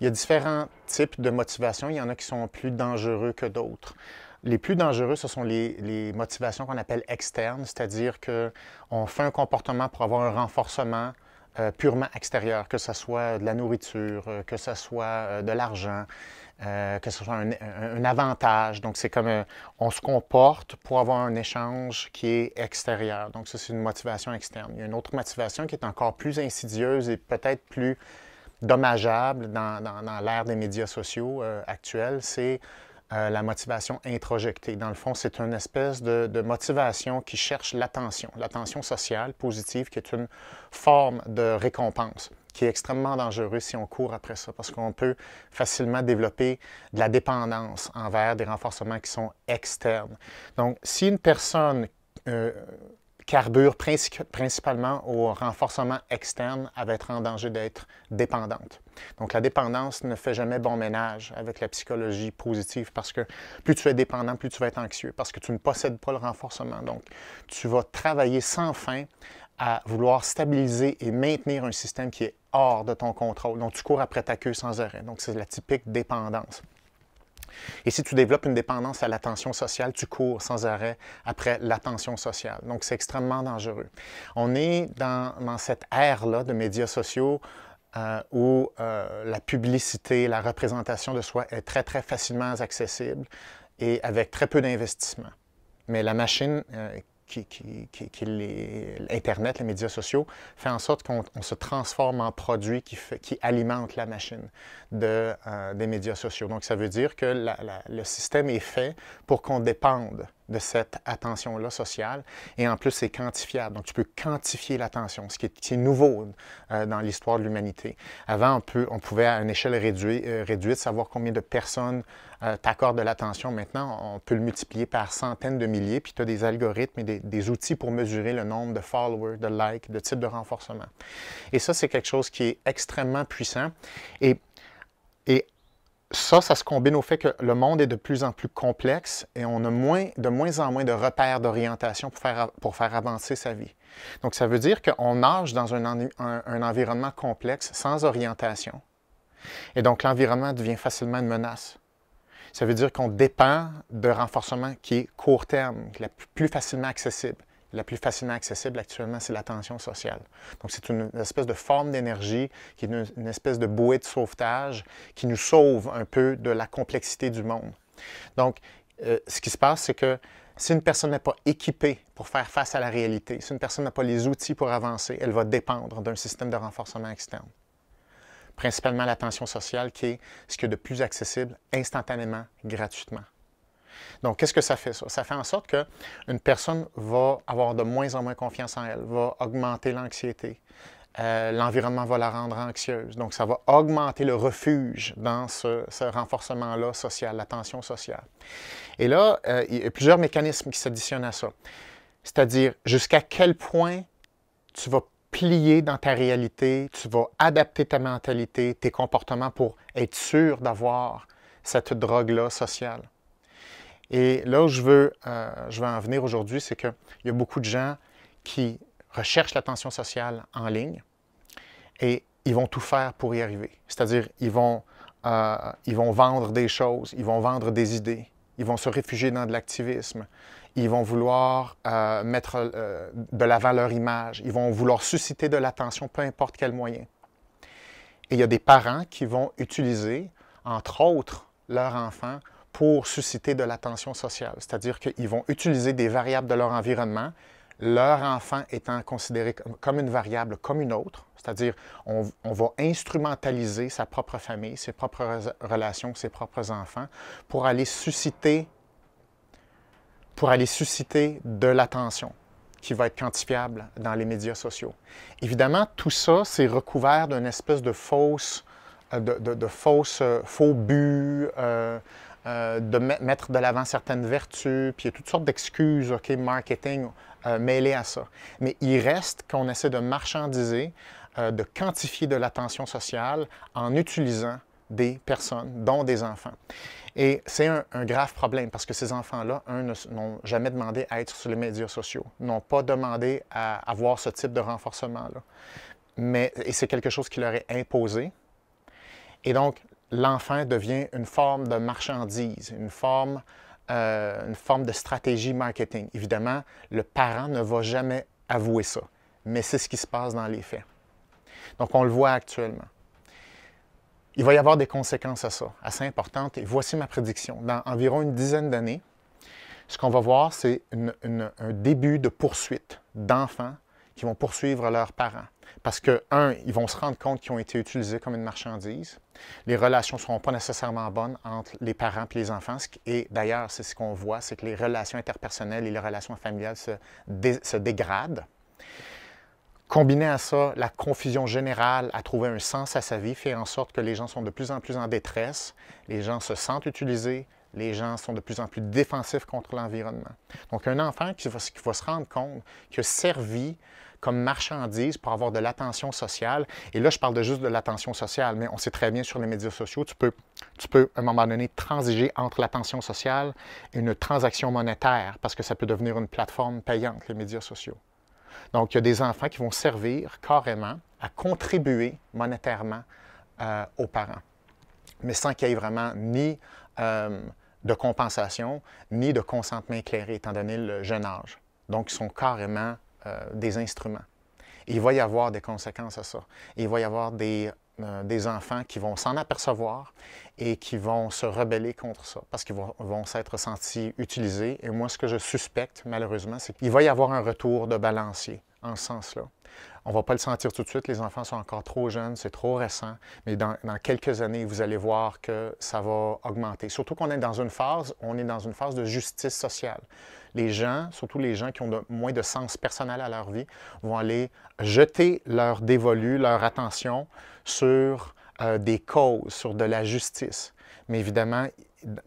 Il y a différents types de motivations. Il y en a qui sont plus dangereux que d'autres. Les plus dangereux, ce sont les motivations qu'on appelle externes, c'est-à-dire qu'on fait un comportement pour avoir un renforcement purement extérieur, que ce soit de la nourriture, que ce soit de l'argent, que ce soit un avantage. Donc, c'est comme on se comporte pour avoir un échange qui est extérieur. Donc, ça, c'est une motivation externe. Il y a une autre motivation qui est encore plus insidieuse et peut-être plus dommageable dans l'ère des médias sociaux actuels, c'est la motivation introjectée. Dans le fond, c'est une espèce de motivation qui cherche l'attention sociale positive, qui est une forme de récompense, qui est extrêmement dangereuse si on court après ça, parce qu'on peut facilement développer de la dépendance envers des renforcements qui sont externes. Donc, si une personne carbure principalement au renforcement externe, elle va être en danger d'être dépendante. Donc, la dépendance ne fait jamais bon ménage avec la psychologie positive parce que plus tu es dépendant, plus tu vas être anxieux parce que tu ne possèdes pas le renforcement. Donc, tu vas travailler sans fin à vouloir stabiliser et maintenir un système qui est hors de ton contrôle. Donc, tu cours après ta queue sans arrêt. Donc, c'est la typique dépendance. Et si tu développes une dépendance à l'attention sociale, tu cours sans arrêt après l'attention sociale. Donc, c'est extrêmement dangereux. On est dans cette ère-là de médias sociaux où la publicité, la représentation de soi est très, très facilement accessible et avec très peu d'investissement. Mais la machine Internet, les médias sociaux, fait en sorte qu'on se transforme en produit qui alimente la machine des médias sociaux. Donc, ça veut dire que le système est fait pour qu'on dépende de cette attention-là sociale. Et en plus, c'est quantifiable. Donc, tu peux quantifier l'attention, ce qui est nouveau dans l'histoire de l'humanité. Avant, on pouvait, à une échelle réduite, savoir combien de personnes t'accordent de l'attention. Maintenant, on peut le multiplier par centaines de milliers, puis tu as des algorithmes et des outils pour mesurer le nombre de followers, de likes, de types de renforcement. Et ça, c'est quelque chose qui est extrêmement puissant. Et ça se combine au fait que le monde est de plus en plus complexe et on a de moins en moins de repères d'orientation pour faire avancer sa vie. Donc, ça veut dire qu'on nage dans un environnement complexe sans orientation. Et donc, l'environnement devient facilement une menace. Ça veut dire qu'on dépend de renforcement qui est court terme, qui est plus facilement accessible. La plus facilement accessible actuellement, c'est l'attention sociale. Donc, c'est une espèce de forme d'énergie qui est une espèce de bouée de sauvetage qui nous sauve un peu de la complexité du monde. Donc, ce qui se passe, c'est que si une personne n'est pas équipée pour faire face à la réalité, si une personne n'a pas les outils pour avancer, elle va dépendre d'un système de renforcement externe. Principalement l'attention sociale, qui est ce qu'il y a de plus accessible instantanément, gratuitement. Donc, qu'est-ce que ça fait, ça? Ça fait en sorte qu'une personne va avoir de moins en moins confiance en elle, va augmenter l'anxiété. L'environnement va la rendre anxieuse. Donc, ça va augmenter le refuge dans ce renforcement-là social, la tension sociale. Et là, il y a plusieurs mécanismes qui s'additionnent à ça. C'est-à-dire, jusqu'à quel point tu vas plier dans ta réalité, tu vas adapter ta mentalité, tes comportements pour être sûr d'avoir cette drogue-là sociale. Et là où je veux en venir aujourd'hui, c'est qu'il y a beaucoup de gens qui recherchent l'attention sociale en ligne et ils vont tout faire pour y arriver. C'est-à-dire, ils vont vendre des choses, ils vont vendre des idées, ils vont se réfugier dans de l'activisme, ils vont vouloir mettre de l'avant leur image, ils vont vouloir susciter de l'attention, peu importe quel moyen. Et il y a des parents qui vont utiliser, entre autres, leur enfant pour susciter de l'attention sociale. C'est-à-dire qu'ils vont utiliser des variables de leur environnement, leur enfant étant considéré comme une variable comme une autre. C'est-à-dire on va instrumentaliser sa propre famille, ses propres relations, ses propres enfants pour aller susciter de l'attention qui va être quantifiable dans les médias sociaux. Évidemment, tout ça, c'est recouvert d'une espèce de faux buts, de mettre de l'avant certaines vertus, puis il y a toutes sortes d'excuses, marketing, mêlées à ça. Mais il reste qu'on essaie de marchandiser, de quantifier de l'attention sociale en utilisant des personnes, dont des enfants. Et c'est un grave problème parce que ces enfants-là, n'ont jamais demandé à être sur les médias sociaux, n'ont pas demandé à avoir ce type de renforcement-là. Et c'est quelque chose qui leur est imposé. Et donc, l'enfant devient une forme de marchandise, une forme de stratégie marketing. Évidemment, le parent ne va jamais avouer ça, mais c'est ce qui se passe dans les faits. Donc, on le voit actuellement. Il va y avoir des conséquences à ça, assez importantes. Et voici ma prédiction. Dans environ une dizaine d'années, ce qu'on va voir, c'est un début de poursuite d'enfants qui vont poursuivre leurs parents. Parce que, ils vont se rendre compte qu'ils ont été utilisés comme une marchandise. Les relations ne seront pas nécessairement bonnes entre les parents et les enfants. Et d'ailleurs, c'est ce qu'on voit, c'est que les relations interpersonnelles et les relations familiales se dégradent. Combiné à ça, la confusion générale à trouver un sens à sa vie fait en sorte que les gens sont de plus en plus en détresse, les gens se sentent utilisés, les gens sont de plus en plus défensifs contre l'environnement. Donc, un enfant qui va se rendre compte qu'il a servi comme marchandise pour avoir de l'attention sociale, et là, je parle juste de l'attention sociale, mais on sait très bien sur les médias sociaux, tu peux à un moment donné transiger entre l'attention sociale et une transaction monétaire, parce que ça peut devenir une plateforme payante, les médias sociaux. Donc, il y a des enfants qui vont servir carrément à contribuer monétairement aux parents, mais sans qu'il y ait vraiment ni de compensation, ni de consentement éclairé, étant donné le jeune âge. Donc, ils sont carrément des instruments. Et il va y avoir des conséquences à ça. Et il va y avoir des enfants qui vont s'en apercevoir et qui vont se rebeller contre ça parce qu'ils vont s'être sentis utilisés. Et moi, ce que je suspecte, malheureusement, c'est qu'il va y avoir un retour de balancier en ce sens-là. On ne va pas le sentir tout de suite, les enfants sont encore trop jeunes, c'est trop récent, mais dans quelques années, vous allez voir que ça va augmenter. Surtout qu'on est dans une phase de justice sociale. Les gens, surtout les gens qui ont moins de sens personnel à leur vie, vont aller jeter leur dévolu, leur attention sur des causes, sur de la justice. Mais évidemment,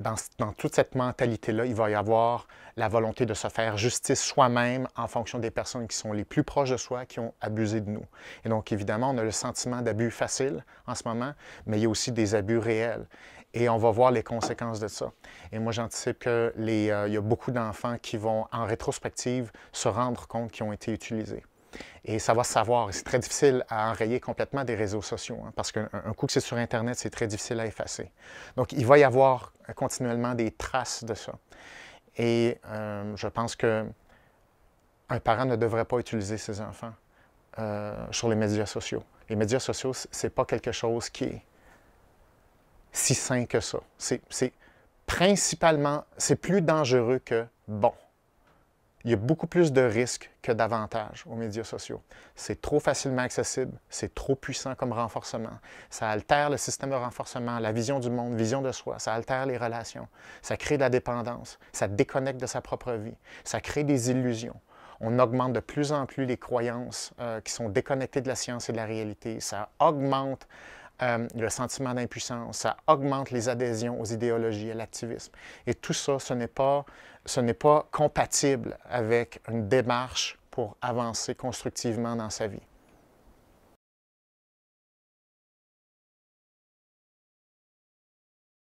dans toute cette mentalité-là, il va y avoir la volonté de se faire justice soi-même en fonction des personnes qui sont les plus proches de soi, qui ont abusé de nous. Et donc, évidemment, on a le sentiment d'abus facile en ce moment, mais il y a aussi des abus réels. Et on va voir les conséquences de ça. Et moi, j'anticipe qu'il y a beaucoup d'enfants qui vont, en rétrospective, se rendre compte qu'ils ont été utilisés. Et ça va se savoir. C'est très difficile à enrayer complètement des réseaux sociaux, hein, parce qu'un coup que c'est sur Internet, c'est très difficile à effacer. Donc, il va y avoir continuellement des traces de ça. Et je pense qu'un parent ne devrait pas utiliser ses enfants sur les médias sociaux. Les médias sociaux, ce n'est pas quelque chose qui est si sain que ça. C'est principalement, c'est plus dangereux que bon. Il y a beaucoup plus de risques que d'avantages aux médias sociaux. C'est trop facilement accessible, c'est trop puissant comme renforcement. Ça altère le système de renforcement, la vision du monde, vision de soi, ça altère les relations, ça crée de la dépendance, ça déconnecte de sa propre vie, ça crée des illusions. On augmente de plus en plus les croyances qui sont déconnectées de la science et de la réalité. Ça augmente le sentiment d'impuissance, ça augmente les adhésions aux idéologies, à l'activisme. Et tout ça, ce n'est pas compatible avec une démarche pour avancer constructivement dans sa vie.